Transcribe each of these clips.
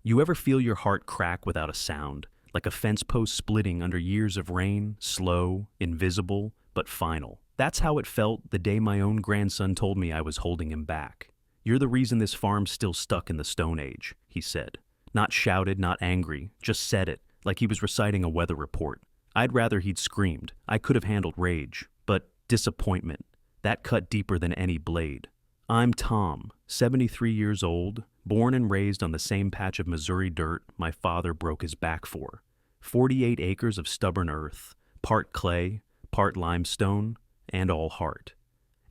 You ever feel your heart crack without a sound, like a fence post splitting under years of rain, slow, invisible, but final? That's how it felt the day my own grandson told me I was holding him back. "You're the reason this farm's still stuck in the Stone Age," he said. Not shouted, not angry, just said it, like he was reciting a weather report. I'd rather he'd screamed. I could have handled rage, but disappointment, that cut deeper than any blade. I'm Tom, 73 years old, born and raised on the same patch of Missouri dirt my father broke his back for. 48 acres of stubborn earth, part clay, part limestone, and all heart.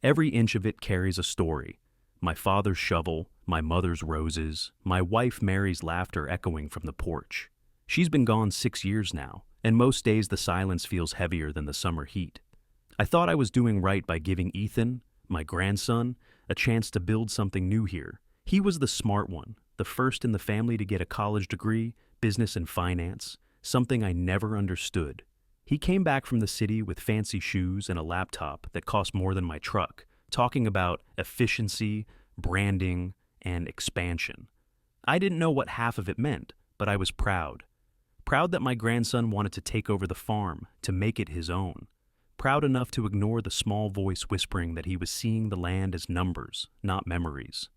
Every inch of it carries a story. My father's shovel, my mother's roses, my wife Mary's laughter echoing from the porch. She's been gone 6 years now, and most days the silence feels heavier than the summer heat. I thought I was doing right by giving Ethan, my grandson, a chance to build something new here. He was the smart one, the first in the family to get a college degree, business and finance, something I never understood. He came back from the city with fancy shoes and a laptop that cost more than my truck, talking about efficiency, branding, and expansion. I didn't know what half of it meant, but I was proud. Proud that my grandson wanted to take over the farm, to make it his own. Proud enough to ignore the small voice whispering that he was seeing the land as numbers, not memories.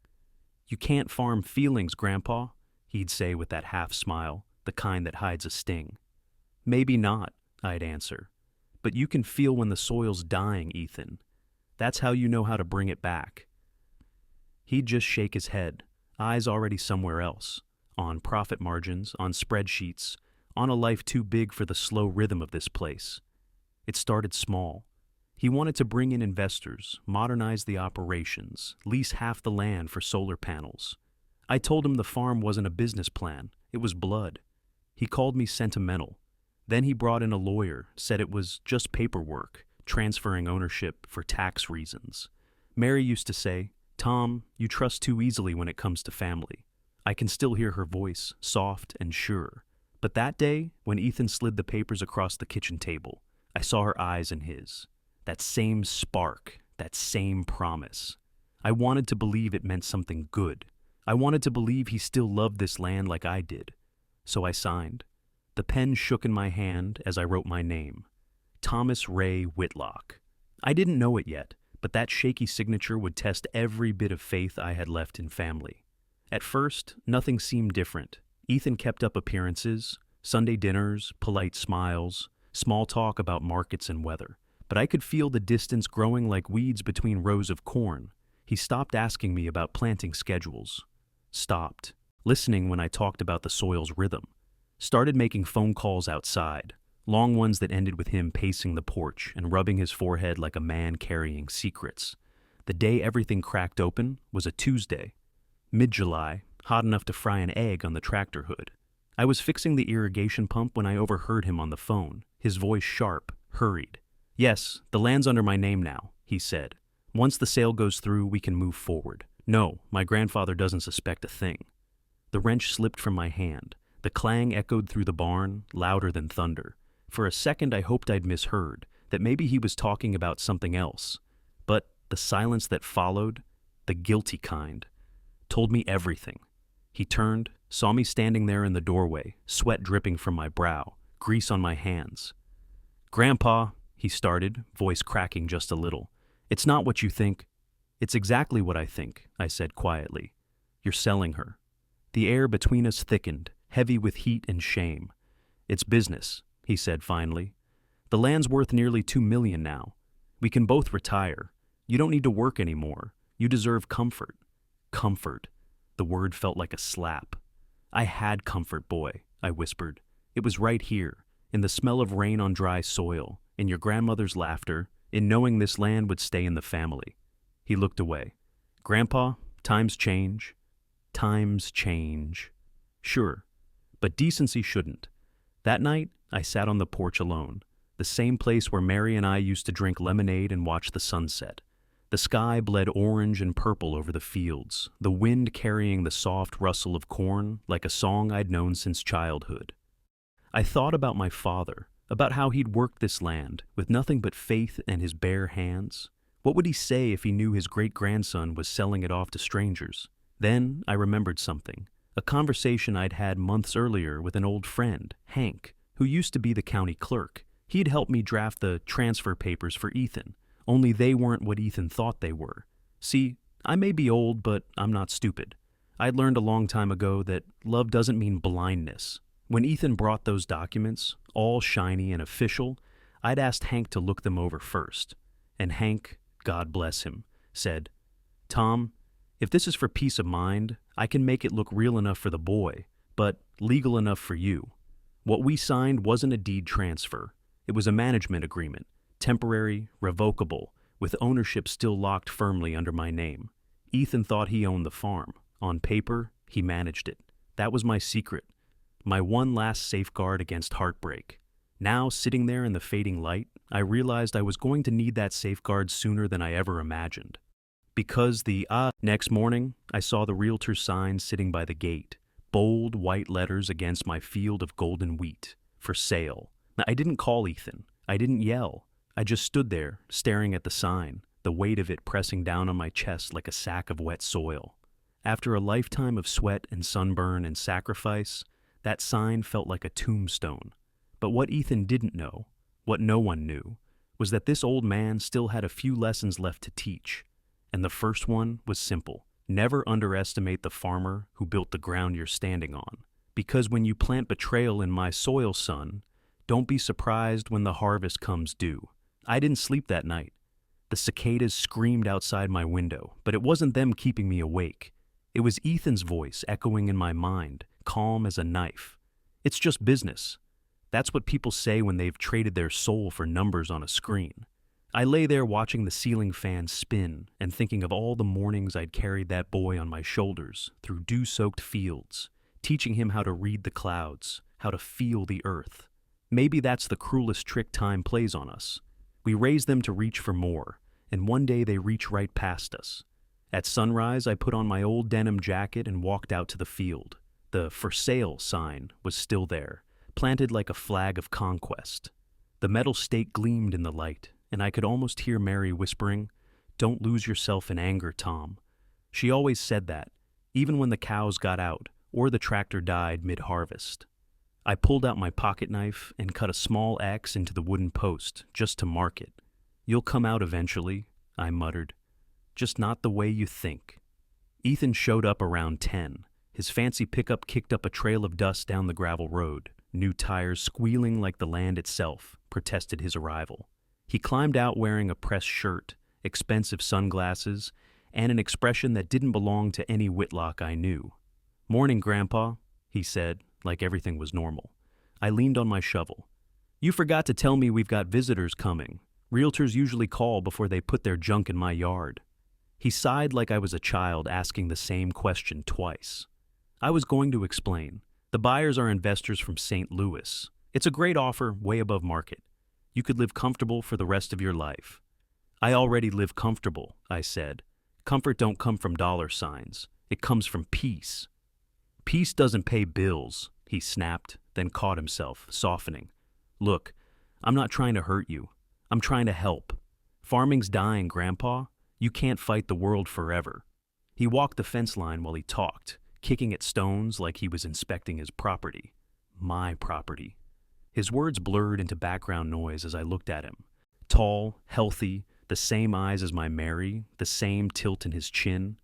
"You can't farm feelings, Grandpa," he'd say with that half smile, the kind that hides a sting. "Maybe not," I'd answer. "But you can feel when the soil's dying, Ethan. That's how you know how to bring it back." He'd just shake his head, eyes already somewhere else, on profit margins, on spreadsheets, on a life too big for the slow rhythm of this place. It started small. He wanted to bring in investors, modernize the operations, lease half the land for solar panels. I told him the farm wasn't a business plan, it was blood. He called me sentimental. Then he brought in a lawyer, said it was just paperwork, transferring ownership for tax reasons. Mary used to say, "Tom, you trust too easily when it comes to family." I can still hear her voice, soft and sure. But that day, when Ethan slid the papers across the kitchen table, I saw her eyes in his. That same spark, that same promise. I wanted to believe it meant something good. I wanted to believe he still loved this land like I did. So I signed. The pen shook in my hand as I wrote my name. Thomas Ray Whitlock. I didn't know it yet, but that shaky signature would test every bit of faith I had left in family. At first, nothing seemed different. Ethan kept up appearances, Sunday dinners, polite smiles, small talk about markets and weather. But I could feel the distance growing like weeds between rows of corn. He stopped asking me about planting schedules. Stopped listening when I talked about the soil's rhythm. Started making phone calls outside, long ones that ended with him pacing the porch and rubbing his forehead like a man carrying secrets. The day everything cracked open was a Tuesday. Mid-July, hot enough to fry an egg on the tractor hood. I was fixing the irrigation pump when I overheard him on the phone, his voice sharp, hurried. "Yes, the land's under my name now," he said. "Once the sale goes through, we can move forward. No, my grandfather doesn't suspect a thing." The wrench slipped from my hand. The clang echoed through the barn, louder than thunder. For a second I hoped I'd misheard, that maybe he was talking about something else. But the silence that followed, the guilty kind, told me everything. He turned, saw me standing there in the doorway, sweat dripping from my brow, grease on my hands. "Grandpa," he started, voice cracking just a little. "It's not what you think." "It's exactly what I think," I said quietly. "You're selling her." The air between us thickened, heavy with heat and shame. "It's business," he said finally. "The land's worth nearly $2 million now. We can both retire. You don't need to work anymore. You deserve comfort." Comfort. The word felt like a slap. "I had comfort, boy," I whispered. "It was right here, in the smell of rain on dry soil, in your grandmother's laughter, in knowing this land would stay in the family." He looked away. "Grandpa, times change." Times change. Sure, but decency shouldn't. That night, I sat on the porch alone, the same place where Mary and I used to drink lemonade and watch the sunset. The sky bled orange and purple over the fields, the wind carrying the soft rustle of corn like a song I'd known since childhood. I thought about my father, about how he'd worked this land with nothing but faith and his bare hands. What would he say if he knew his great-grandson was selling it off to strangers? Then I remembered something, a a conversation I'd had months earlier with an old friend, Hank, who used to be the county clerk. He'd helped me draft the transfer papers for Ethan, only they weren't what Ethan thought they were. See, I may be old, but I'm not stupid. I'd learned a long time ago that love doesn't mean blindness. When Ethan brought those documents, all shiny and official, I'd asked Hank to look them over first. And Hank, God bless him, said, "Tom, if this is for peace of mind, I can make it look real enough for the boy, but legal enough for you. What we signed wasn't a deed transfer. It was a management agreement, temporary, revocable, with ownership still locked firmly under my name. Ethan thought he owned the farm. On paper, he managed it. That was my secret, my one last safeguard against heartbreak. Now, sitting there in the fading light, I realized I was going to need that safeguard sooner than I ever imagined. Because next morning, I saw the realtor's sign sitting by the gate, bold white letters against my field of golden wheat, for sale. Now, I didn't call Ethan. I didn't yell. I just stood there, staring at the sign, the weight of it pressing down on my chest like a sack of wet soil. After a lifetime of sweat and sunburn and sacrifice, that sign felt like a tombstone. But what Ethan didn't know, what no one knew, was that this old man still had a few lessons left to teach. And the first one was simple. Never underestimate the farmer who built the ground you're standing on. Because when you plant betrayal in my soil, son, don't be surprised when the harvest comes due. I didn't sleep that night. The cicadas screamed outside my window, but it wasn't them keeping me awake. It was Ethan's voice echoing in my mind, calm as a knife. It's just business. That's what people say when they've traded their soul for numbers on a screen. I lay there watching the ceiling fan spin and thinking of all the mornings I'd carried that boy on my shoulders through dew-soaked fields, teaching him how to read the clouds, how to feel the earth. Maybe that's the cruelest trick time plays on us. We raise them to reach for more, and one day they reach right past us. At sunrise, I put on my old denim jacket and walked out to the field. The "for sale" sign was still there, planted like a flag of conquest. The metal stake gleamed in the light, and I could almost hear Mary whispering, "Don't lose yourself in anger, Tom." She always said that, even when the cows got out or the tractor died mid-harvest. I pulled out my pocket knife and cut a small X into the wooden post just to mark it. "You'll come out eventually," I muttered. "Just not the way you think." Ethan showed up around 10. His fancy pickup kicked up a trail of dust down the gravel road. New tires, squealing like the land itself, protested his arrival. He climbed out wearing a pressed shirt, expensive sunglasses, and an expression that didn't belong to any Whitlock I knew. "Morning, Grandpa," he said, like everything was normal. I leaned on my shovel. "You forgot to tell me we've got visitors coming. Realtors usually call before they put their junk in my yard." He sighed like I was a child asking the same question twice. I was going to explain. "The buyers are investors from St. Louis. It's a great offer, way above market. You could live comfortable for the rest of your life." "I already live comfortable," I said. "Comfort don't come from dollar signs. It comes from peace." "Peace doesn't pay bills," he snapped, then caught himself, softening. "Look, I'm not trying to hurt you. I'm trying to help. Farming's dying, Grandpa. You can't fight the world forever." He walked the fence line while he talked, kicking at stones like he was inspecting his property. My property. His words blurred into background noise as I looked at him. Tall, healthy, the same eyes as my Mary, the same tilt in his chin.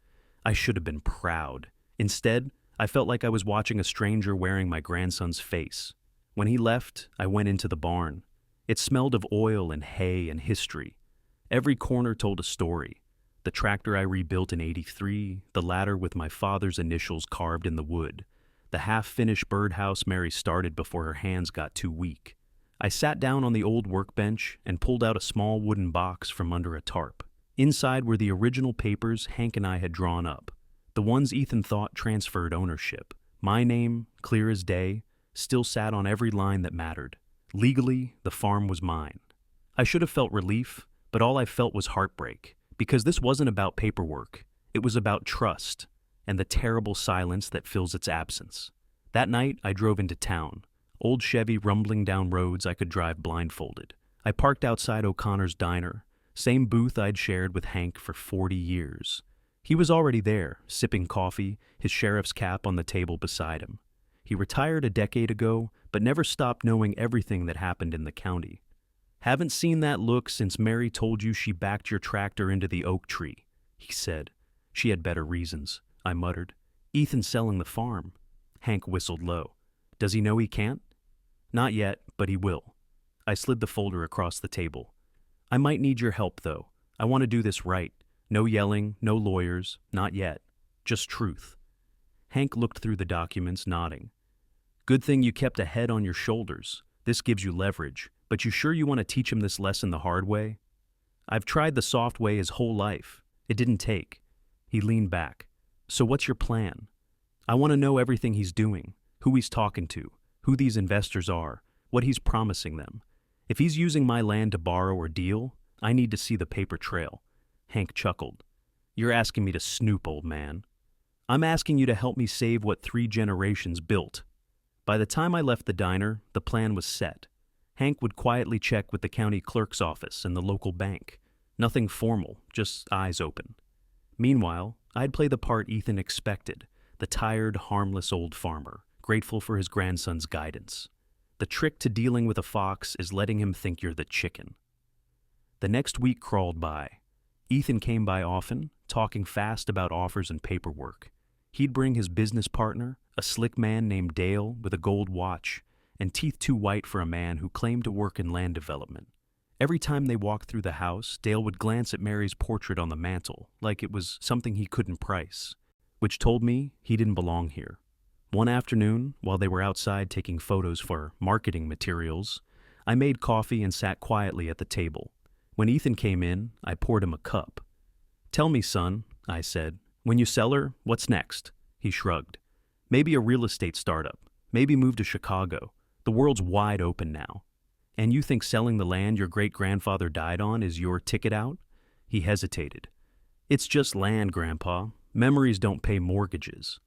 I should have been proud. Instead, I felt like I was watching a stranger wearing my grandson's face. When he left, I went into the barn. It smelled of oil and hay and history. Every corner told a story. The tractor I rebuilt in '83, the ladder with my father's initials carved in the wood, the half-finished birdhouse Mary started before her hands got too weak. I sat down on the old workbench and pulled out a small wooden box from under a tarp. Inside were the original papers Hank and I had drawn up, the ones Ethan thought transferred ownership. My name, clear as day, still sat on every line that mattered. Legally, the farm was mine. I should have felt relief, but all I felt was heartbreak, because this wasn't about paperwork. It was about trust and the terrible silence that fills its absence. That night, I drove into town, old Chevy rumbling down roads I could drive blindfolded. I parked outside O'Connor's diner, same booth I'd shared with Hank for 40 years. He was already there, sipping coffee, his sheriff's cap on the table beside him. He retired a decade ago, but never stopped knowing everything that happened in the county. "Haven't seen that look since Mary told you she backed your tractor into the oak tree," he said. "She had better reasons," I muttered. "Ethan's selling the farm." Hank whistled low. "Does he know he can't?" "Not yet, but he will." I slid the folder across the table. "I might need your help, though. I want to do this right. No yelling, no lawyers, not yet. Just truth." Hank looked through the documents, nodding. "Good thing you kept a head on your shoulders. This gives you leverage. But you sure you want to teach him this lesson the hard way?" "I've tried the soft way his whole life. It didn't take." He leaned back. "So what's your plan?" "I want to know everything he's doing, who he's talking to, who these investors are, what he's promising them. If he's using my land to borrow or deal, I need to see the paper trail." Hank chuckled. "You're asking me to snoop, old man." "I'm asking you to help me save what 3 generations built." By the time I left the diner, the plan was set. Hank would quietly check with the county clerk's office and the local bank. Nothing formal, just eyes open. Meanwhile, I'd play the part Ethan expected, the tired, harmless old farmer, grateful for his grandson's guidance. The trick to dealing with a fox is letting him think you're the chicken. The next week crawled by. Ethan came by often, talking fast about offers and paperwork. He'd bring his business partner, a slick man named Dale with a gold watch, and teeth too white for a man who claimed to work in land development. Every time they walked through the house, Dale would glance at Mary's portrait on the mantel, like it was something he couldn't price, which told me he didn't belong here. One afternoon, while they were outside taking photos for marketing materials, I made coffee and sat quietly at the table. When Ethan came in, I poured him a cup. "Tell me, son," I said, "when you sell her, what's next?" He shrugged. "Maybe a real estate startup. Maybe move to Chicago. The world's wide open now." "And you think selling the land your great-grandfather died on is your ticket out?" He hesitated. "It's just land, Grandpa. Memories don't pay mortgages."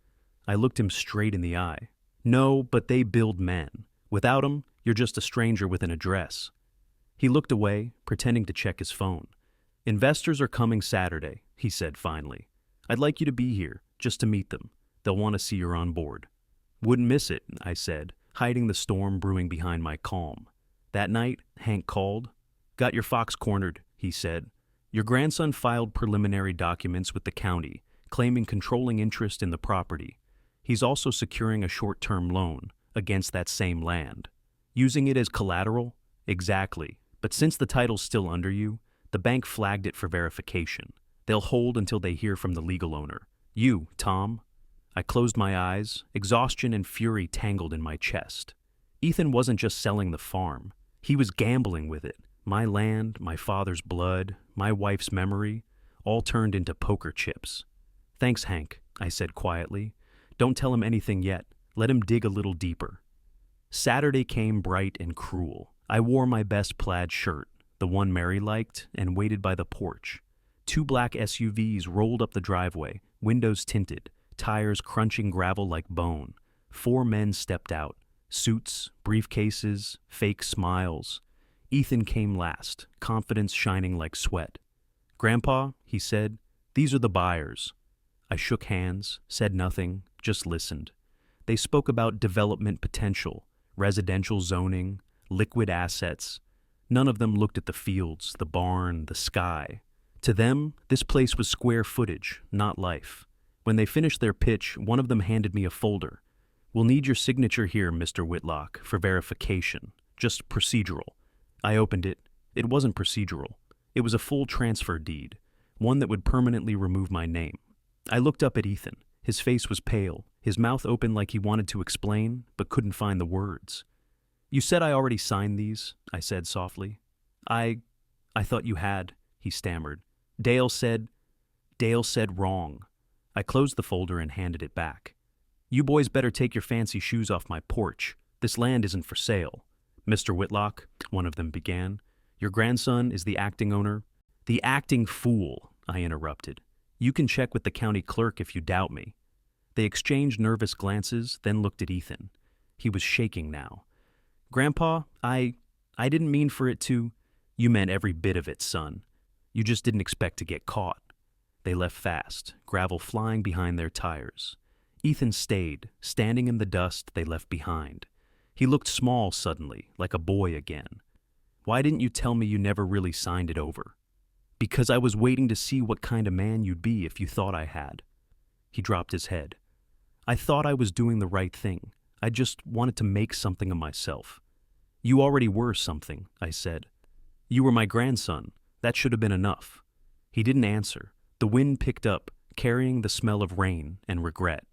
I looked him straight in the eye. "No, but they build men. Without 'em, you're just a stranger with an address." He looked away, pretending to check his phone. "Investors are coming Saturday," he said finally. "I'd like you to be here, just to meet them. They'll want to see you're on board." "Wouldn't miss it," I said, hiding the storm brewing behind my calm. That night, Hank called. "Got your fox cornered," he said. "Your grandson filed preliminary documents with the county, claiming controlling interest in the property. He's also securing a short-term loan against that same land. Using it as collateral? Exactly. But since the title's still under you, the bank flagged it for verification. They'll hold until they hear from the legal owner. You, Tom." I closed my eyes, exhaustion and fury tangled in my chest. Ethan wasn't just selling the farm. He was gambling with it. My land, my father's blood, my wife's memory, all turned into poker chips. "Thanks, Hank," I said quietly. "Don't tell him anything yet. Let him dig a little deeper." Saturday came bright and cruel. I wore my best plaid shirt, the one Mary liked, and waited by the porch. 2 black SUVs rolled up the driveway, windows tinted, tires crunching gravel like bone. 4 men stepped out. Suits, briefcases, fake smiles. Ethan came last, confidence shining like sweat. "Grandpa," he said, "these are the buyers." I shook hands, said nothing, just listened. They spoke about development potential, residential zoning, liquid assets. None of them looked at the fields, the barn, the sky. To them, this place was square footage, not life. When they finished their pitch, one of them handed me a folder. "We'll need your signature here, Mr. Whitlock, for verification. Just procedural." I opened it. It wasn't procedural. It was a full transfer deed, one that would permanently remove my name. I looked up at Ethan. His face was pale, his mouth open like he wanted to explain, but couldn't find the words. "You said I already signed these," I said softly. I thought you had," he stammered. Dale said wrong." I closed the folder and handed it back. "You boys better take your fancy shoes off my porch. This land isn't for sale." "Mr. Whitlock," one of them began, "your grandson is the acting owner." "The acting fool," I interrupted. "You can check with the county clerk if you doubt me." They exchanged nervous glances, then looked at Ethan. He was shaking now. "Grandpa, I didn't mean for it to—" "You meant every bit of it, son. You just didn't expect to get caught." They left fast, gravel flying behind their tires. Ethan stayed, standing in the dust they left behind. He looked small suddenly, like a boy again. Why didn't you tell me you never really signed it over? Because I was waiting to see what kind of man you'd be if you thought I had. He dropped his head. I thought I was doing the right thing. I just wanted to make something of myself. You already were something, I said. You were my grandson. That should have been enough. He didn't answer. The wind picked up, carrying the smell of rain and regret.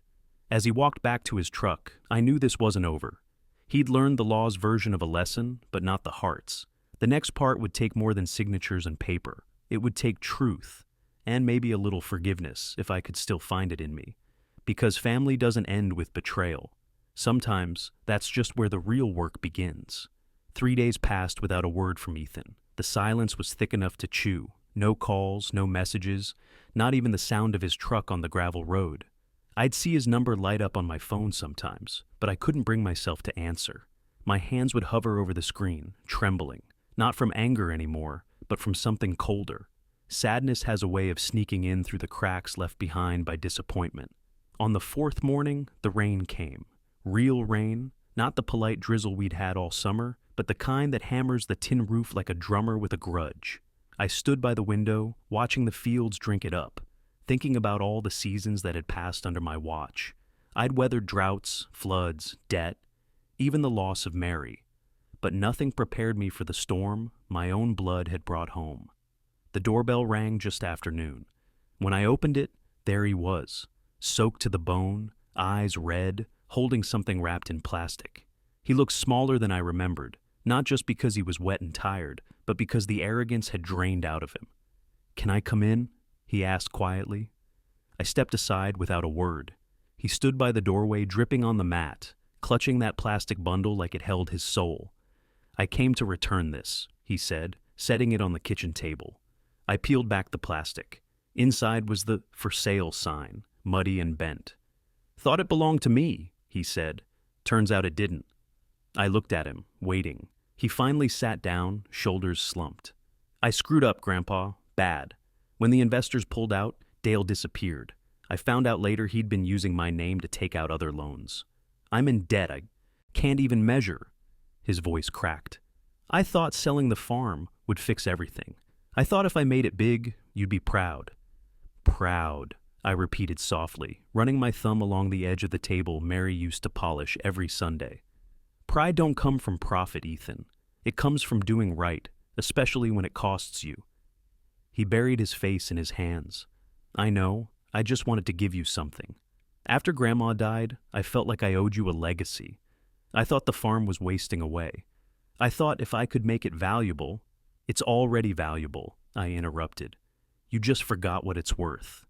As he walked back to his truck, I knew this wasn't over. He'd learned the law's version of a lesson, but not the heart's. The next part would take more than signatures and paper. It would take truth, and maybe a little forgiveness, if I could still find it in me. Because family doesn't end with betrayal. Sometimes, that's just where the real work begins. 3 days passed without a word from Ethan. The silence was thick enough to chew. No calls, no messages, not even the sound of his truck on the gravel road. I'd see his number light up on my phone sometimes, but I couldn't bring myself to answer. My hands would hover over the screen, trembling, not from anger anymore, but from something colder. Sadness has a way of sneaking in through the cracks left behind by disappointment. On the 4th morning, the rain came. Real rain, not the polite drizzle we'd had all summer, but the kind that hammers the tin roof like a drummer with a grudge. I stood by the window, watching the fields drink it up, thinking about all the seasons that had passed under my watch. I'd weathered droughts, floods, debt, even the loss of Mary. But nothing prepared me for the storm my own blood had brought home. The doorbell rang just after noon. When I opened it, there he was, soaked to the bone, eyes red, holding something wrapped in plastic. He looked smaller than I remembered, not just because he was wet and tired, but because the arrogance had drained out of him. "Can I come in?" he asked quietly. I stepped aside without a word. He stood by the doorway, dripping on the mat, clutching that plastic bundle like it held his soul. "I came to return this," he said, setting it on the kitchen table. I peeled back the plastic. Inside was the "for sale" sign, muddy and bent. "Thought it belonged to me," he said. Turns out it didn't. I looked at him, waiting. He finally sat down, shoulders slumped. "I screwed up, Grandpa. Bad. When the investors pulled out, Dale disappeared. I found out later he'd been using my name to take out other loans. I'm in debt I can't even measure." His voice cracked. "I thought selling the farm would fix everything. I thought if I made it big, you'd be proud." "Proud," I repeated softly, running my thumb along the edge of the table Mary used to polish every Sunday. "Pride don't come from profit, Ethan. It comes from doing right, especially when it costs you." He buried his face in his hands. "I know. I just wanted to give you something. After Grandma died, I felt like I owed you a legacy. I thought the farm was wasting away. I thought if I could make it valuable—" "It's already valuable," I interrupted. "You just forgot what it's worth."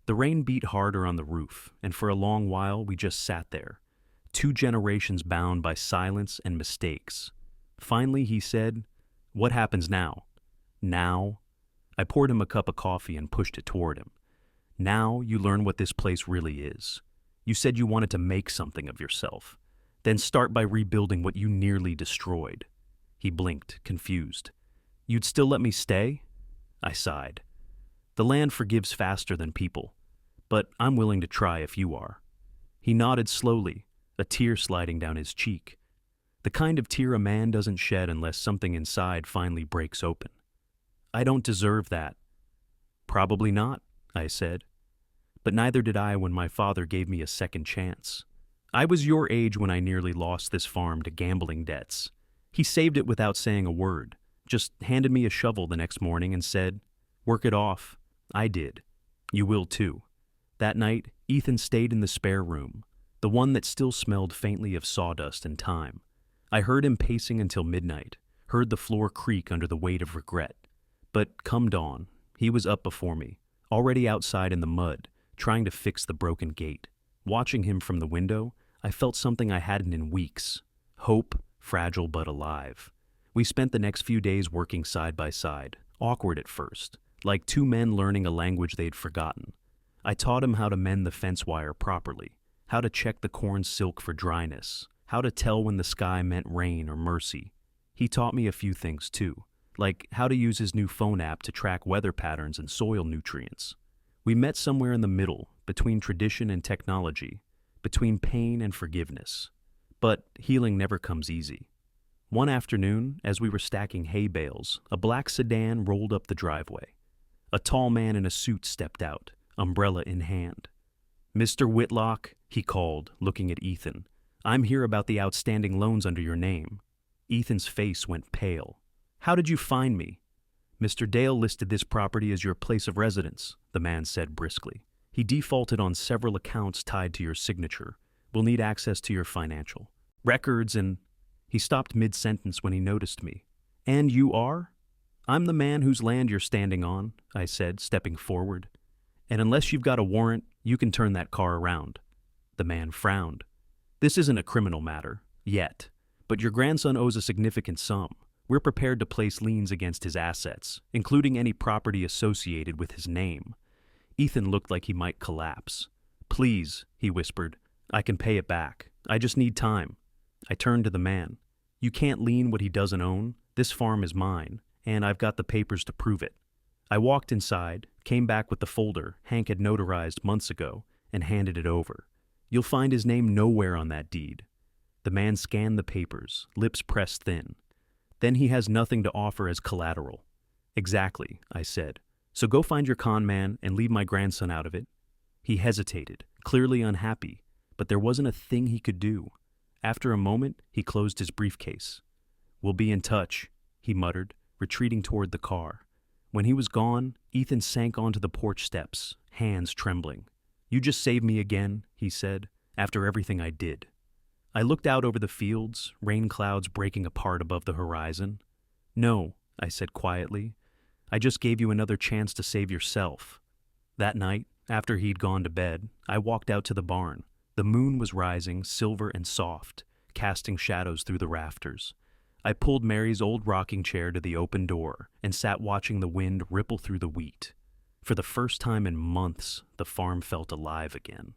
The rain beat harder on the roof, and for a long while we just sat there. 2 generations bound by silence and mistakes. Finally, he said, "What happens now?" "Now?" I poured him a cup of coffee and pushed it toward him. "Now you learn what this place really is. You said you wanted to make something of yourself. Then start by rebuilding what you nearly destroyed." He blinked, confused. "You'd still let me stay?" I sighed. "The land forgives faster than people, but I'm willing to try if you are." He nodded slowly, a tear sliding down his cheek. The kind of tear a man doesn't shed unless something inside finally breaks open. "I don't deserve that." "Probably not," I said. "But neither did I when my father gave me a second chance. I was your age when I nearly lost this farm to gambling debts. He saved it without saying a word, just handed me a shovel the next morning and said, 'Work it off.' I did. You will too." That night, Ethan stayed in the spare room, the one that still smelled faintly of sawdust and time. I heard him pacing until midnight, heard the floor creak under the weight of regret. But come dawn, he was up before me, already outside in the mud, trying to fix the broken gate. Watching him from the window, I felt something I hadn't in weeks. Hope, fragile but alive. We spent the next few days working side by side, awkward at first, like 2 men learning a language they'd forgotten. I taught him how to mend the fence wire properly, how to check the corn silk for dryness, how to tell when the sky meant rain or mercy. He taught me a few things too, like how to use his new phone app to track weather patterns and soil nutrients. We met somewhere in the middle, between tradition and technology, between pain and forgiveness. But healing never comes easy. One afternoon, as we were stacking hay bales, a black sedan rolled up the driveway. A tall man in a suit stepped out, umbrella in hand. "Mr. Whitlock," he called, looking at Ethan, "I'm here about the outstanding loans under your name." Ethan's face went pale. "How did you find me?" "Mr. Dale listed this property as your place of residence," the man said briskly. "He defaulted on several accounts tied to your signature. We'll need access to your financial records and—" He stopped mid-sentence when he noticed me. "And you are?" "I'm the man whose land you're standing on," I said, stepping forward. "And unless you've got a warrant, you can turn that car around." The man frowned. "This isn't a criminal matter, yet, but your grandson owes a significant sum. We're prepared to place liens against his assets, including any property associated with his name." Ethan looked like he might collapse. "Please," he whispered, "I can pay it back. I just need time." I turned to the man. "You can't lien what he doesn't own. This farm is mine, and I've got the papers to prove it." I walked inside, came back with the folder Hank had notarized months ago, and handed it over. "You'll find his name nowhere on that deed." The man scanned the papers, lips pressed thin. "Then he has nothing to offer as collateral." "Exactly," I said. "So go find your con man and leave my grandson out of it." He hesitated, clearly unhappy, but there wasn't a thing he could do. After a moment, he closed his briefcase. "We'll be in touch," he muttered, retreating toward the car. When he was gone, Ethan sank onto the porch steps, hands trembling. "You just saved me again," he said, "after everything I did." I looked out over the fields, rain clouds breaking apart above the horizon. "No," I said quietly. "I just gave you another chance to save yourself." That night, after he'd gone to bed, I walked out to the barn. The moon was rising, silver and soft, casting shadows through the rafters. I pulled Mary's old rocking chair to the open door and sat watching the wind ripple through the wheat. For the first time in months, the farm felt alive again.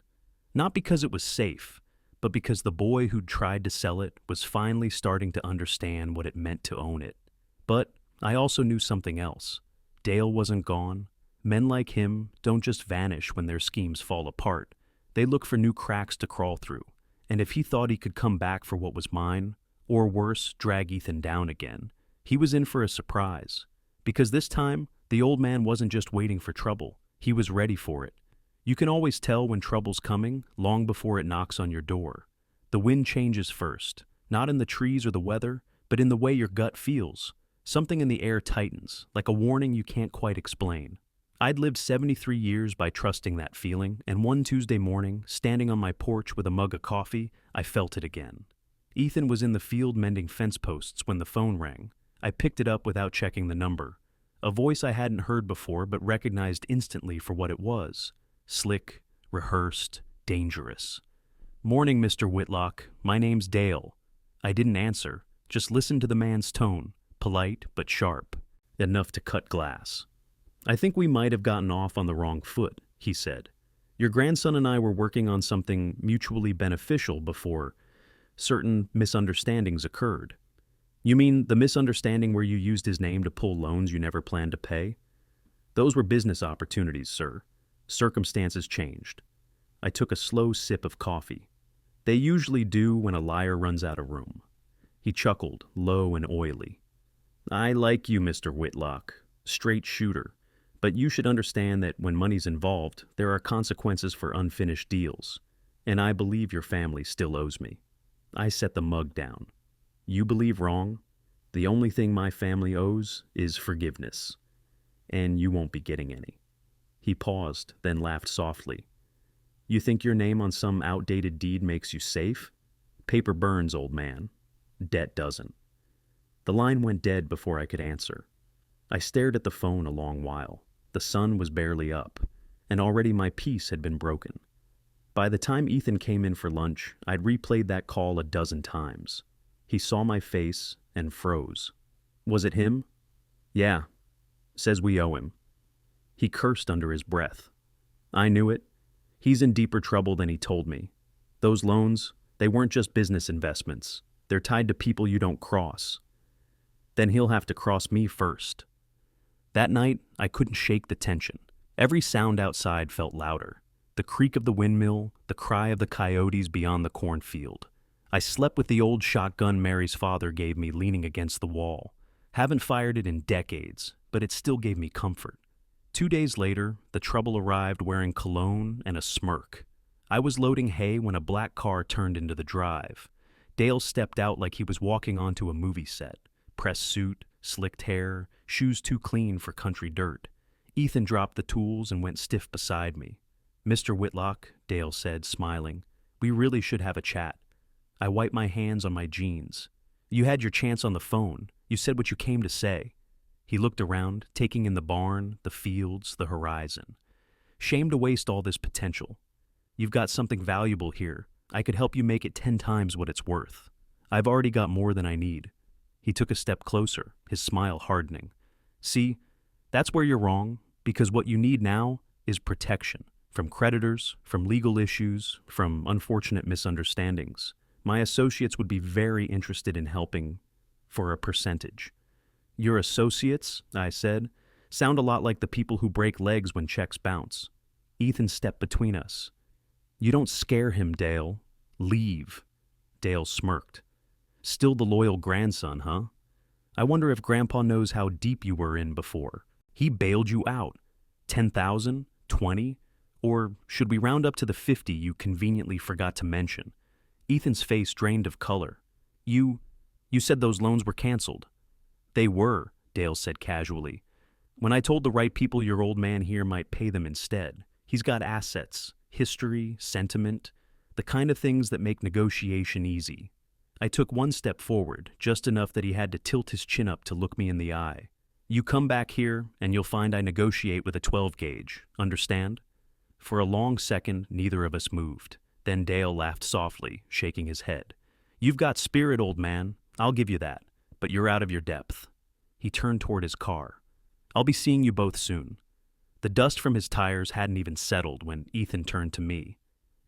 Not because it was safe, but because the boy who'd tried to sell it was finally starting to understand what it meant to own it. But I also knew something else. Dale wasn't gone. Men like him don't just vanish when their schemes fall apart. They look for new cracks to crawl through, and if he thought he could come back for what was mine, or worse, drag Ethan down again, he was in for a surprise. Because this time, the old man wasn't just waiting for trouble, he was ready for it. You can always tell when trouble's coming long before it knocks on your door. The wind changes first, not in the trees or the weather, but in the way your gut feels. Something in the air tightens, like a warning you can't quite explain. I'd lived 73 years by trusting that feeling, and one Tuesday morning, standing on my porch with a mug of coffee, I felt it again. Ethan was in the field mending fence posts when the phone rang. I picked it up without checking the number. A voice I hadn't heard before but recognized instantly for what it was. Slick, rehearsed, dangerous. "Morning, Mr. Whitlock. My name's Dale." I didn't answer, just listened to the man's tone, polite but sharp, enough to cut glass. "I think we might have gotten off on the wrong foot," he said. "Your grandson and I were working on something mutually beneficial before certain misunderstandings occurred." "You mean the misunderstanding where you used his name to pull loans you never planned to pay?" "Those were business opportunities, sir. Circumstances changed." I took a slow sip of coffee. "They usually do when a liar runs out of room." He chuckled, low and oily. "I like you, Mr. Whitlock. Straight shooter. But you should understand that when money's involved, there are consequences for unfinished deals. And I believe your family still owes me." I set the mug down. "You believe wrong? The only thing my family owes is forgiveness. And you won't be getting any." He paused, then laughed softly. "You think your name on some outdated deed makes you safe? Paper burns, old man. Debt doesn't." The line went dead before I could answer. I stared at the phone a long while. The sun was barely up, and already my peace had been broken. By the time Ethan came in for lunch, I'd replayed that call a dozen times. He saw my face and froze. "Was it him?" "Yeah. Says we owe him." He cursed under his breath. "I knew it. He's in deeper trouble than he told me. Those loans, they weren't just business investments. They're tied to people you don't cross. Then he'll have to cross me first." That night, I couldn't shake the tension. Every sound outside felt louder. The creak of the windmill, the cry of the coyotes beyond the cornfield. I slept with the old shotgun Mary's father gave me leaning against the wall. Haven't fired it in decades, but it still gave me comfort. 2 days later, the trouble arrived wearing cologne and a smirk. I was loading hay when a black car turned into the drive. Dale stepped out like he was walking onto a movie set. Pressed suit, slicked hair, shoes too clean for country dirt. Ethan dropped the tools and went stiff beside me. "Mr. Whitlock," Dale said, smiling, "we really should have a chat." I wiped my hands on my jeans. "You had your chance on the phone. You said what you came to say." He looked around, taking in the barn, the fields, the horizon. "Shame to waste all this potential. You've got something valuable here. I could help you make it 10 times what it's worth. I've already got more than I need." He took a step closer, his smile hardening. "See, that's where you're wrong, because what you need now is protection. From creditors, from legal issues, from unfortunate misunderstandings. My associates would be very interested in helping for a percentage." "Your associates," I said, "sound a lot like the people who break legs when checks bounce." Ethan stepped between us. "You don't scare him, Dale. Leave." Dale smirked. "Still the loyal grandson, huh? I wonder if Grandpa knows how deep you were in before. He bailed you out. 10,000? 20? Or should we round up to the 50 you conveniently forgot to mention?" Ethan's face drained of color. You said those loans were canceled." "They were," Dale said casually. "When I told the right people your old man here might pay them instead. He's got assets, history, sentiment, the kind of things that make negotiation easy." I took one step forward, just enough that he had to tilt his chin up to look me in the eye. "You come back here, and you'll find I negotiate with a 12 gauge, understand?" For a long second, neither of us moved. Then Dale laughed softly, shaking his head. "You've got spirit, old man. I'll give you that. But you're out of your depth." He turned toward his car. "I'll be seeing you both soon." The dust from his tires hadn't even settled when Ethan turned to me.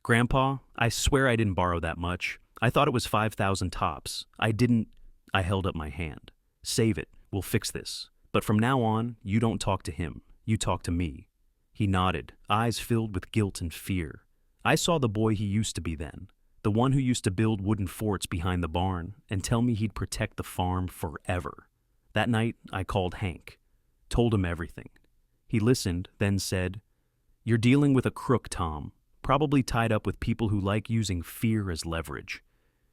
"Grandpa, I swear I didn't borrow that much. I thought it was 5,000 tops. I didn't." I held up my hand. "Save it. We'll fix this. But from now on, you don't talk to him. You talk to me." He nodded, eyes filled with guilt and fear. I saw the boy he used to be then, the one who used to build wooden forts behind the barn and tell me he'd protect the farm forever. That night, I called Hank, told him everything. He listened, then said, "You're dealing with a crook, Tom, probably tied up with people who like using fear as leverage.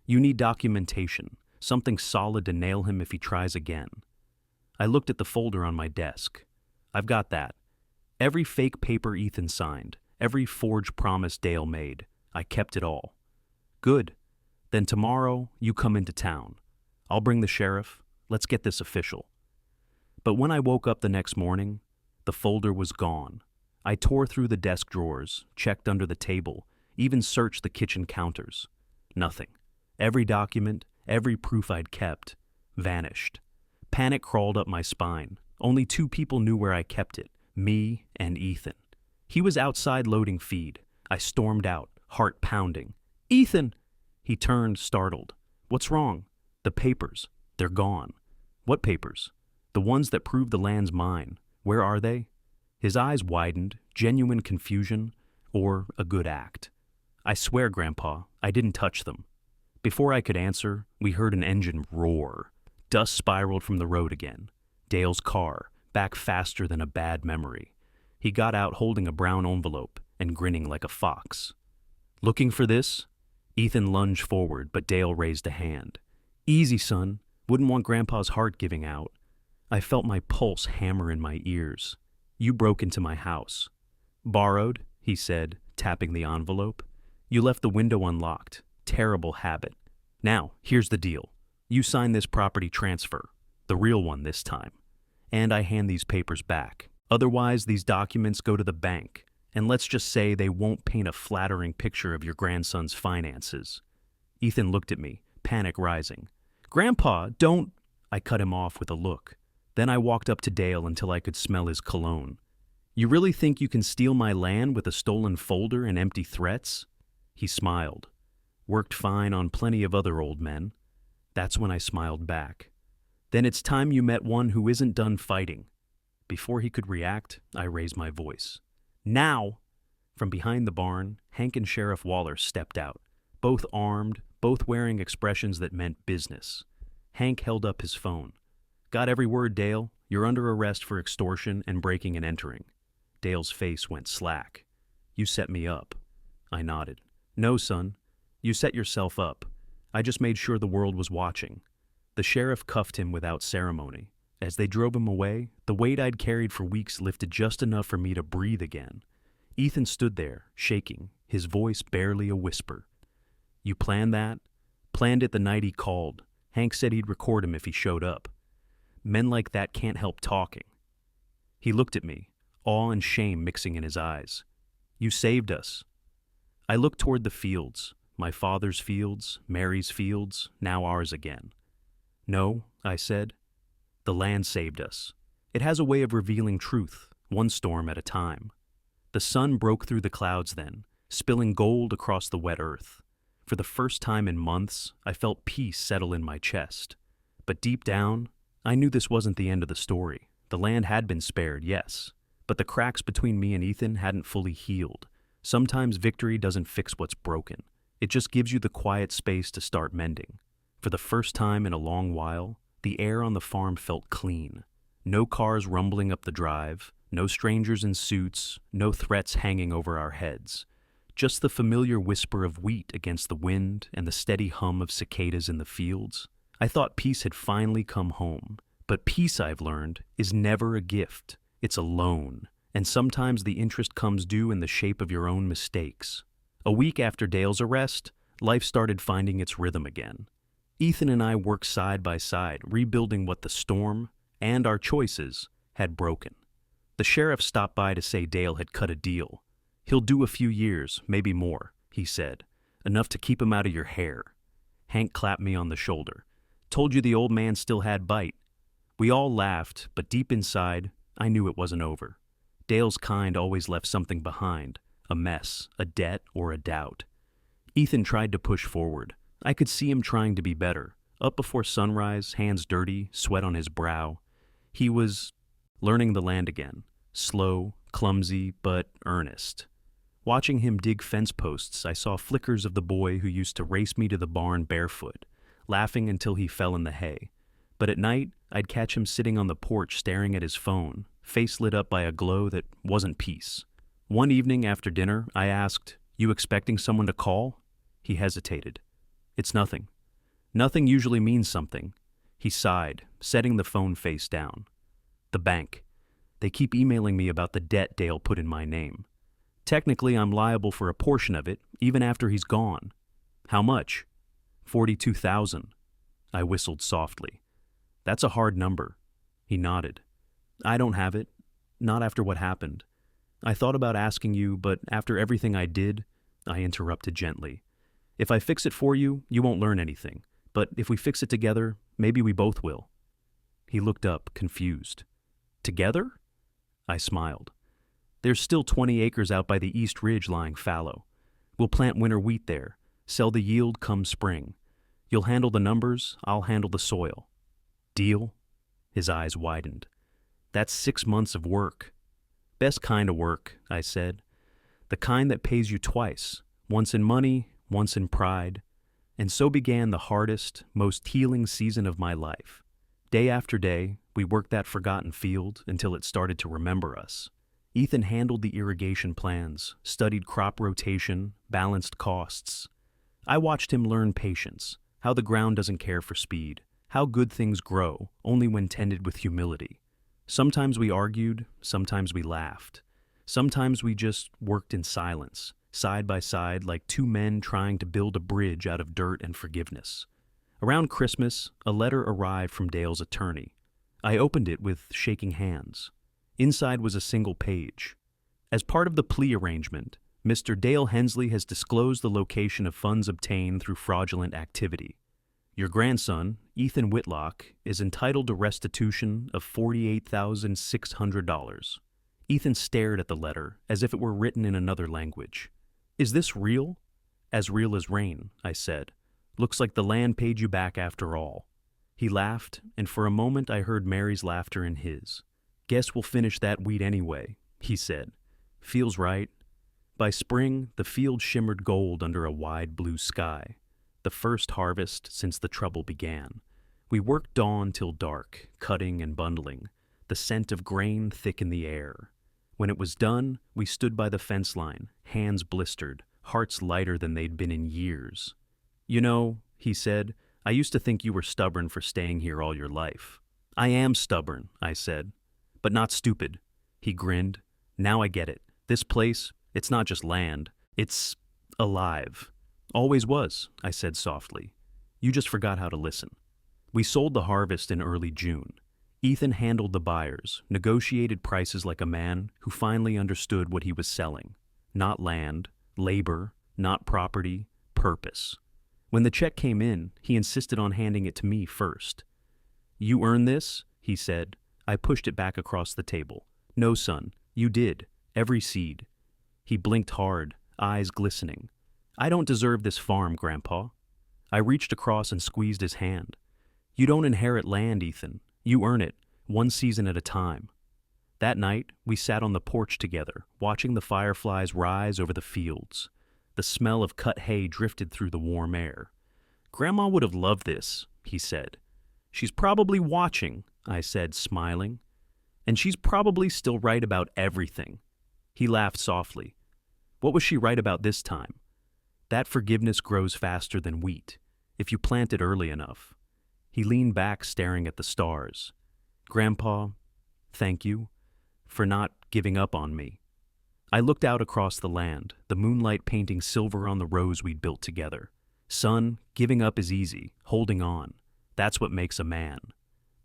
You need documentation, something solid to nail him if he tries again." I looked at the folder on my desk. "I've got that. Every fake paper Ethan signed, every forged promise Dale made, I kept it all." "Good. Then tomorrow, you come into town. I'll bring the sheriff. Let's get this official." But when I woke up the next morning, the folder was gone. I tore through the desk drawers, checked under the table, even searched the kitchen counters. Nothing. Every document, every proof I'd kept, vanished. Panic crawled up my spine. Only 2 people knew where I kept it, me and Ethan. He was outside loading feed. I stormed out, heart pounding. "Ethan!" He turned, startled. "What's wrong?" "The papers. They're gone." "What papers?" "The ones that prove the land's mine. Where are they?" His eyes widened, genuine confusion, or a good act. "I swear, Grandpa, I didn't touch them." Before I could answer, we heard an engine roar. Dust spiraled from the road again. Dale's car, back faster than a bad memory. He got out holding a brown envelope and grinning like a fox. "Looking for this?" Ethan lunged forward, but Dale raised a hand. "Easy, son. Wouldn't want Grandpa's heart giving out." I felt my pulse hammer in my ears. "You broke into my house." "Borrowed," he said, tapping the envelope. "You left the window unlocked. Terrible habit. Now, here's the deal. You sign this property transfer, the real one this time, and I hand these papers back. Otherwise, these documents go to the bank, and let's just say they won't paint a flattering picture of your grandson's finances." Ethan looked at me, panic rising. "Grandpa, don't—" I cut him off with a look. Then I walked up to Dale until I could smell his cologne. "You really think you can steal my land with a stolen folder and empty threats?" He smiled. "Worked fine on plenty of other old men." That's when I smiled back. "Then it's time you met one who isn't done fighting." before he could react, I raised my voice. Now! From behind the barn, Hank and Sheriff Waller stepped out, both armed, both wearing expressions that meant business. Hank held up his phone. Got every word, Dale. You're under arrest for extortion and breaking and entering. Dale's face went slack. You set me up. I nodded. No, son. You set yourself up. I just made sure the world was watching. The sheriff cuffed him without ceremony. As they drove him away, the weight I'd carried for weeks lifted just enough for me to breathe again. Ethan stood there, shaking, his voice barely a whisper. You planned that? Planned it the night he called. Hank said he'd record him if he showed up. Men like that can't help talking. He looked at me, awe and shame mixing in his eyes. You saved us. I looked toward the fields, my father's fields, Mary's fields, now ours again. No, I said. The land saved us. It has a way of revealing truth, one storm at a time. The sun broke through the clouds then, spilling gold across the wet earth. For the first time in months, I felt peace settle in my chest. But deep down, I knew this wasn't the end of the story. The land had been spared, yes, but the cracks between me and Ethan hadn't fully healed. Sometimes victory doesn't fix what's broken. It just gives you the quiet space to start mending. For the first time in a long while, the air on the farm felt clean. No cars rumbling up the drive, no strangers in suits, no threats hanging over our heads. Just the familiar whisper of wheat against the wind and the steady hum of cicadas in the fields. I thought peace had finally come home. But peace, I've learned, is never a gift. It's a loan. And sometimes the interest comes due in the shape of your own mistakes. A week after Dale's arrest, life started finding its rhythm again. Ethan and I worked side by side, rebuilding what the storm and our choices had broken. The sheriff stopped by to say Dale had cut a deal. He'll do a few years, maybe more, he said. Enough to keep him out of your hair. Hank clapped me on the shoulder. Told you the old man still had bite. We all laughed, but deep inside, I knew it wasn't over. Dale's kind always left something behind, a mess, a debt, or a doubt. Ethan tried to push forward. I could see him trying to be better. Up before sunrise, hands dirty, sweat on his brow. He was learning the land again, slow, clumsy, but earnest. Watching him dig fence posts, I saw flickers of the boy who used to race me to the barn barefoot, laughing until he fell in the hay. But at night, I'd catch him sitting on the porch staring at his phone, face lit up by a glow that wasn't peace. One evening after dinner, I asked, "You expecting someone to call?" He hesitated. "It's nothing. Nothing usually means something." He sighed, setting the phone face down. "The bank. They keep emailing me about the debt Dale put in my name. Technically, I'm liable for a portion of it, even after he's gone." "How much?" $42,000. I whistled softly. "That's a hard number." He nodded. "I don't have it. Not after what happened. I thought about asking you, but after everything I did," I interrupted gently. "If I fix it for you, you won't learn anything. But if we fix it together, maybe we both will." He looked up, confused. "Together?" I smiled. "There's still 20 acres out by the East Ridge lying fallow. We'll plant winter wheat there, sell the yield come spring. You'll handle the numbers, I'll handle the soil. Deal?" His eyes widened. "That's 6 months of work." "Best kind of work," I said. "The kind that pays you twice, once in money, once in pride." And so began the hardest, most healing season of my life. Day after day, we worked that forgotten field until it started to remember us. Ethan handled the irrigation plans, studied crop rotation, balanced costs. I watched him learn patience, how the ground doesn't care for speed, how good things grow only when tended with humility. Sometimes we argued, sometimes we laughed. Sometimes we just worked in silence, side by side like two men trying to build a bridge out of dirt and forgiveness. Around Christmas, a letter arrived from Dale's attorney. I opened it with shaking hands. Inside was a single page. As part of the plea arrangement, Mr. Dale Hensley has disclosed the location of funds obtained through fraudulent activity. Your grandson, Ethan Whitlock, is entitled to restitution of $48,600. Ethan stared at the letter as if it were written in another language. "Is this real?" "As real as rain," I said. "Looks like the land paid you back after all." He laughed, and for a moment I heard Mary's laughter in his. Guess we'll finish that wheat anyway, he said. Feels right. By spring, the field shimmered gold under a wide blue sky, the first harvest since the trouble began. We worked dawn till dark, cutting and bundling, the scent of grain thick in the air. When it was done, we stood by the fence line, hands blistered, hearts lighter than they'd been in years. You know, he said, I used to think you were stubborn for staying here all your life. I am stubborn, I said, but not stupid. He grinned. Now I get it. This place, it's not just land, it's alive. Always was, I said softly. You just forgot how to listen. We sold the harvest in early June. Ethan handled the buyers, negotiated prices like a man who finally understood what he was selling. Not land, labor, not property, purpose. When the check came in, he insisted on handing it to me first. You earn this, he said. I pushed it back across the table. No, son, you did. Every seed. He blinked hard, eyes glistening. I don't deserve this farm, Grandpa. I reached across and squeezed his hand. You don't inherit land, Ethan. You earn it, one season at a time. That night, we sat on the porch together, watching the fireflies rise over the fields. The smell of cut hay drifted through the warm air. Grandma would have loved this, he said. She's probably watching, I said, smiling. And she's probably still right about everything. He laughed softly. What was she right about this time? That forgiveness grows faster than wheat, if you plant it early enough. He leaned back, staring at the stars. Grandpa, thank you for not giving up on me. I looked out across the land, the moonlight painting silver on the rows we'd built together. Son, giving up is easy, holding on. That's what makes a man.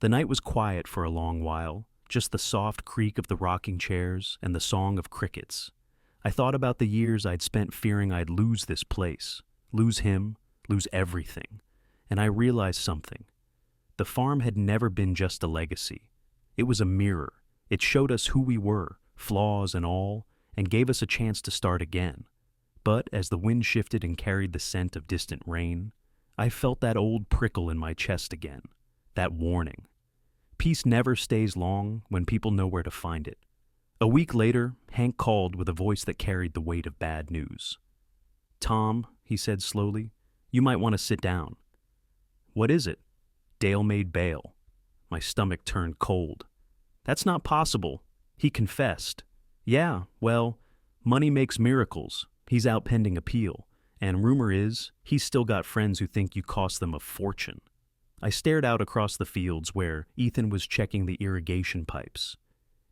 The night was quiet for a long while, just the soft creak of the rocking chairs and the song of crickets. I thought about the years I'd spent fearing I'd lose this place, lose him, lose everything. And I realized something. The farm had never been just a legacy. It was a mirror. It showed us who we were, flaws and all, and gave us a chance to start again. But as the wind shifted and carried the scent of distant rain, I felt that old prickle in my chest again, that warning. Peace never stays long when people know where to find it. A week later, Hank called with a voice that carried the weight of bad news. Tom, he said slowly, you might want to sit down. What is it? Dale made bail. My stomach turned cold. That's not possible. He confessed. Yeah, well, money makes miracles. He's out pending appeal. And rumor is, he's still got friends who think you cost them a fortune. I stared out across the fields where Ethan was checking the irrigation pipes.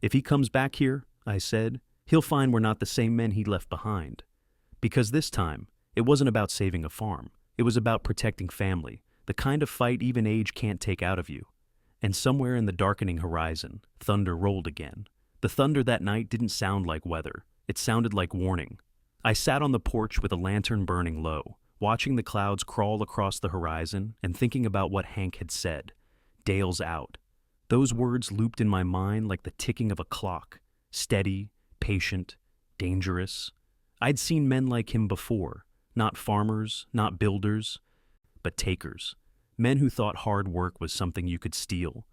If he comes back here, I said, he'll find we're not the same men he left behind. Because this time, it wasn't about saving a farm. It was about protecting family, the kind of fight even age can't take out of you. And somewhere in the darkening horizon, thunder rolled again. The thunder that night didn't sound like weather. It sounded like warning. I sat on the porch with a lantern burning low, watching the clouds crawl across the horizon and thinking about what Hank had said. Dale's out. Those words looped in my mind like the ticking of a clock. Steady, patient, dangerous. I'd seen men like him before. Not farmers, not builders, but takers. Men who thought hard work was something you could steal.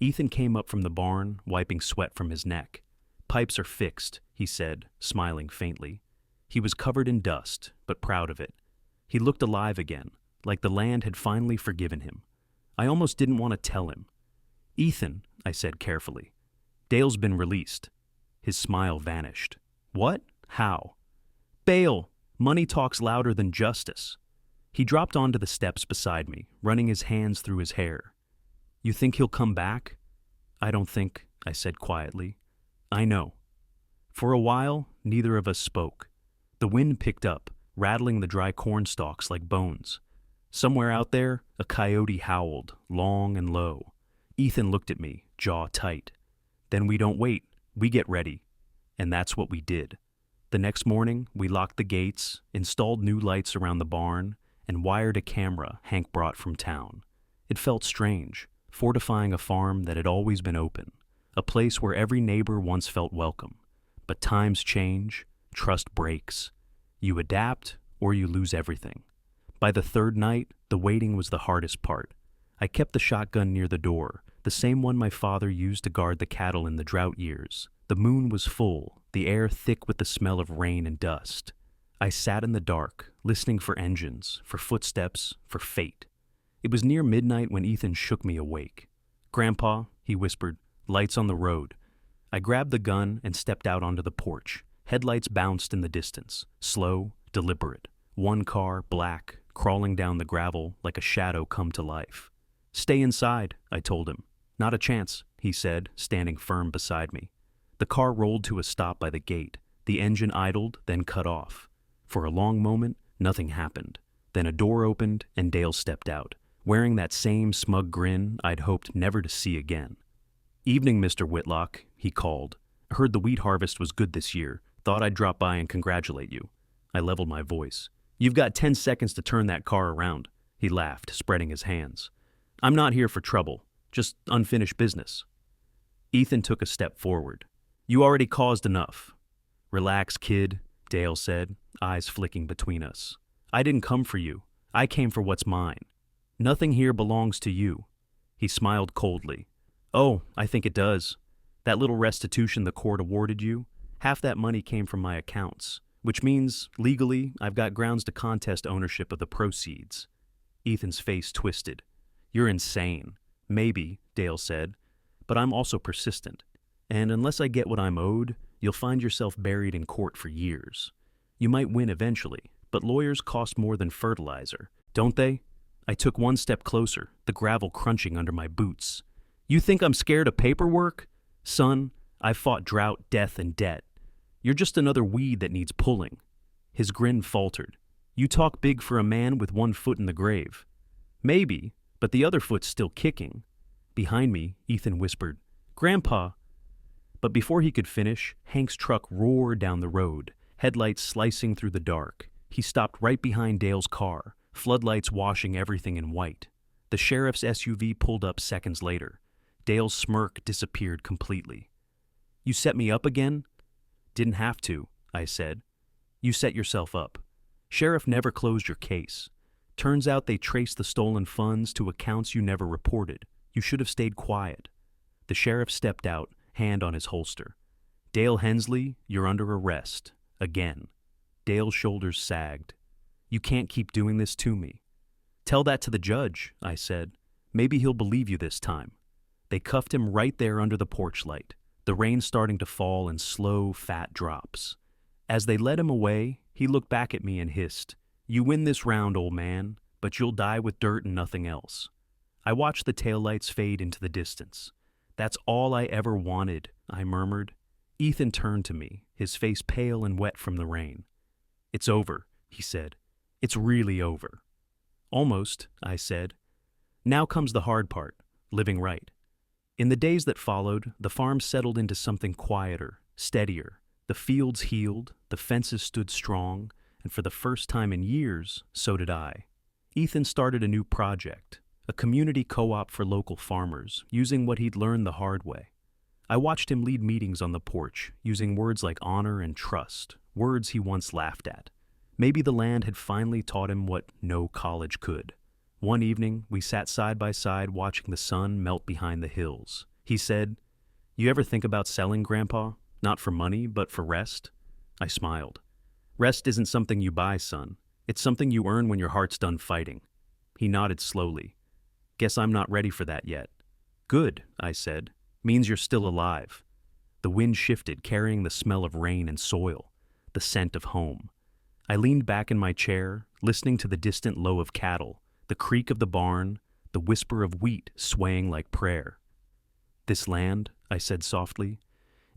Ethan came up from the barn, wiping sweat from his neck. Pipes are fixed, he said, smiling faintly. He was covered in dust, but proud of it. He looked alive again, like the land had finally forgiven him. I almost didn't want to tell him. Ethan, I said carefully, Dale's been released. His smile vanished. What? How? Bail! Money talks louder than justice. He dropped onto the steps beside me, running his hands through his hair. You think he'll come back? I don't think, I said quietly. I know. For a while, neither of us spoke. The wind picked up, rattling the dry corn stalks like bones. Somewhere out there, a coyote howled, long and low. Ethan looked at me, jaw tight. Then we don't wait, we get ready. And that's what we did. The next morning, we locked the gates, installed new lights around the barn, and wired a camera Hank brought from town. It felt strange, fortifying a farm that had always been open, a place where every neighbor once felt welcome. But times change, trust breaks. You adapt, or you lose everything. By the third night, the waiting was the hardest part. I kept the shotgun near the door, the same one my father used to guard the cattle in the drought years. The moon was full, the air thick with the smell of rain and dust. I sat in the dark, listening for engines, for footsteps, for fate. It was near midnight when Ethan shook me awake. "Grandpa," he whispered, "lights on the road." I grabbed the gun and stepped out onto the porch. Headlights bounced in the distance, slow, deliberate. One car, black, crawling down the gravel like a shadow come to life. "Stay inside," I told him. "Not a chance," he said, standing firm beside me. The car rolled to a stop by the gate. The engine idled, then cut off. For a long moment, nothing happened. Then a door opened and Dale stepped out, wearing that same smug grin I'd hoped never to see again. "Evening, Mr. Whitlock," he called. "Heard the wheat harvest was good this year. Thought I'd drop by and congratulate you." I leveled my voice. "You've got 10 seconds to turn that car around," he laughed, spreading his hands. "I'm not here for trouble, just unfinished business." Ethan took a step forward. "You already caused enough." "Relax, kid," Dale said, eyes flicking between us. "I didn't come for you. I came for what's mine. Nothing here belongs to you." He smiled coldly. "Oh, I think it does. That little restitution the court awarded you, half that money came from my accounts, which means, legally, I've got grounds to contest ownership of the proceeds." Ethan's face twisted. "You're insane." "Maybe," Dale said, "but I'm also persistent. And unless I get what I'm owed, you'll find yourself buried in court for years. You might win eventually, but lawyers cost more than fertilizer, don't they?" I took one step closer, the gravel crunching under my boots. "You think I'm scared of paperwork? Son, I've fought drought, death, and debt. You're just another weed that needs pulling." His grin faltered. "You talk big for a man with one foot in the grave." "Maybe, but the other foot's still kicking." Behind me, Ethan whispered, "Grandpa." But before he could finish, Hank's truck roared down the road, headlights slicing through the dark. He stopped right behind Dale's car, floodlights washing everything in white. The sheriff's SUV pulled up seconds later. Dale's smirk disappeared completely. "You set me up again?" "Didn't have to," I said. "You set yourself up. Sheriff never closed your case. Turns out they traced the stolen funds to accounts you never reported. You should have stayed quiet." The sheriff stepped out, hand on his holster. "Dale Hensley, you're under arrest. Again." Dale's shoulders sagged. "You can't keep doing this to me." "Tell that to the judge," I said. "Maybe he'll believe you this time." They cuffed him right there under the porch light, the rain starting to fall in slow, fat drops. As they led him away, he looked back at me and hissed, "You win this round, old man, but you'll die with dirt and nothing else." I watched the taillights fade into the distance. "That's all I ever wanted," I murmured. Ethan turned to me, his face pale and wet from the rain. "It's over," he said. "It's really over." "Almost," I said. "Now comes the hard part, living right." In the days that followed, the farm settled into something quieter, steadier. The fields healed, the fences stood strong, and for the first time in years, so did I. Ethan started a new project, a community co-op for local farmers, using what he'd learned the hard way. I watched him lead meetings on the porch, using words like honor and trust, words he once laughed at. Maybe the land had finally taught him what no college could. One evening, we sat side by side watching the sun melt behind the hills. He said, "You ever think about selling, Grandpa? Not for money, but for rest?" I smiled. "Rest isn't something you buy, son. It's something you earn when your heart's done fighting." He nodded slowly. "Guess I'm not ready for that yet." "Good," I said. "Means you're still alive." The wind shifted, carrying the smell of rain and soil, the scent of home. I leaned back in my chair, listening to the distant low of cattle, the creak of the barn, the whisper of wheat swaying like prayer. "This land," I said softly,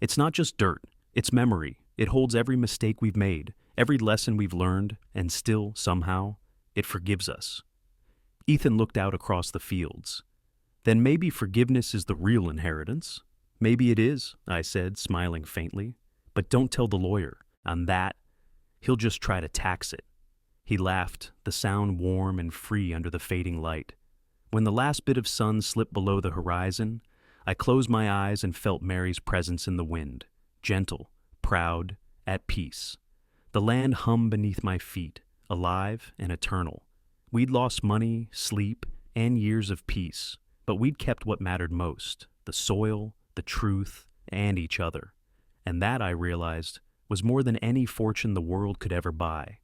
"it's not just dirt, it's memory. It holds every mistake we've made, every lesson we've learned, and still, somehow, it forgives us." Ethan looked out across the fields. "Then maybe forgiveness is the real inheritance." "Maybe it is," I said, smiling faintly. "But don't tell the lawyer. On that, he'll just try to tax it." He laughed, the sound warm and free under the fading light. When the last bit of sun slipped below the horizon, I closed my eyes and felt Mary's presence in the wind, gentle, proud, at peace. The land hummed beneath my feet, alive and eternal. We'd lost money, sleep, and years of peace, But we'd kept what mattered most: the soil, the truth, and each other. And that, I realized, was more than any fortune the world could ever buy.